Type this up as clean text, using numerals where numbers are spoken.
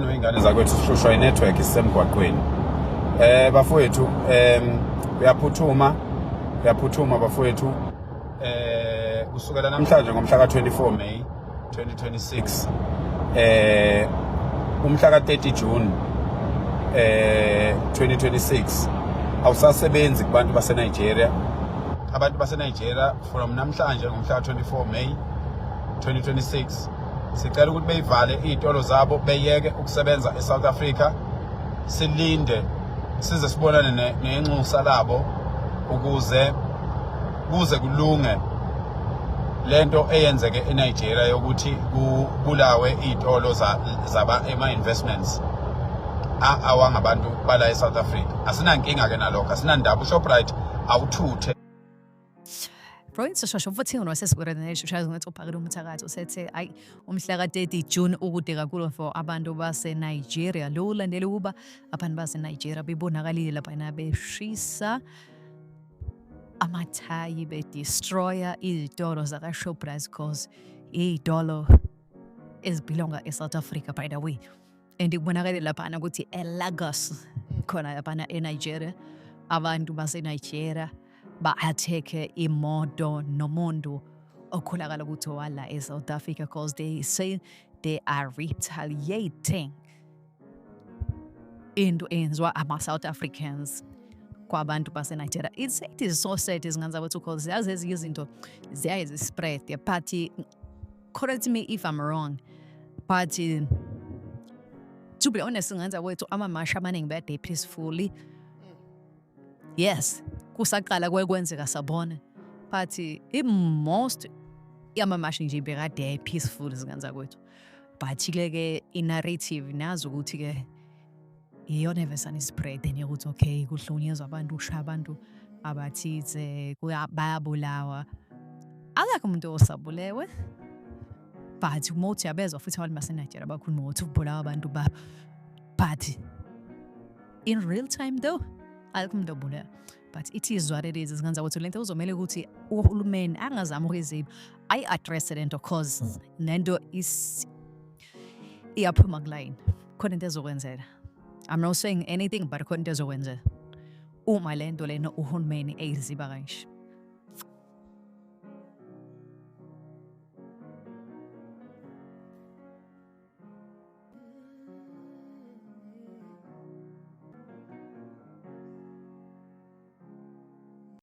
umhlangano weingane zakwethu sihlushwa inetwork isemgwaqweni. Bafowethu uyaphuthuma bafowethu. Kusukela namhlanje ngomhla ka-24 May 2026 umhla ka-30 June 2026 awusasebenzi kubantu baseNigeria. Abantu baseNigeria from namhlanje ngomhla ka-24 May 2026 sicela ukuthi beyivale izitolo zabo, beyeke ukusebenza eSouth Africa. Silinde size sibonane nenxusa labo ukuze kulunge lento eyenzeke eNigeria yokuthi kubulawe izitolo ema-investments awangabantu bala eSouth Africa. Asinankinga ke nalokho, asinandaba. uShoprite awuthuthe. Province shosho futhi unosesikurene eshaza ngathi uphakela umthakathi usethe ayi umhla ka-30 June ukude kakhulu for abantu base Nigeria. Lo ulandele ukuba abantu base Nigeria bebonakalile lapha beshisa amathayi destroyer izitolo zaka Shoprite cause izitolo ezibelonga eSouth Africa by the way. And kubonakala lapha ukuthi eLagos khona lapha eNigeria abantu base Nigeria ba-attack imoto nomuntu okholakala ukuthi wala eSouth Africa because they say they are retaliating into eyenziwa ama-South Africans kwabantu baseNigeria. It is so sad izinganza wethu because ziyazi ezinye izinto ziyaye zispread. But correct me if I'm wrong, but to be honest nganza wethu amamasha amaningi bade peacefully. Yes, kusaqala kwenzeka sabona, but most yamamasha nje bekade peaceful izinganza kwethu. But ke i-narrative nazo ukuthi ke iyona evesana spread and yokuthi okay kuhlunyezwa abantu, ushaya abantu abathize, bayabulawa. Akekho umuntu osabulewe, but umothi yabezwa futhi abantu baseNigeria bakhuluma ukuthi ubulawa abantu ba, but in real time though akekho umuntu obulawa. But it is what it is. Izinganza wethu lento uzomela ukuthi uhulumeni angazama ukuzima ayi-address lento cause lento is iyaphuma kuline. Khona into ezokwenzela. I'm not saying anything, but khona into ezokwenzela uma lento lena uhulumeni eyiziba kanje.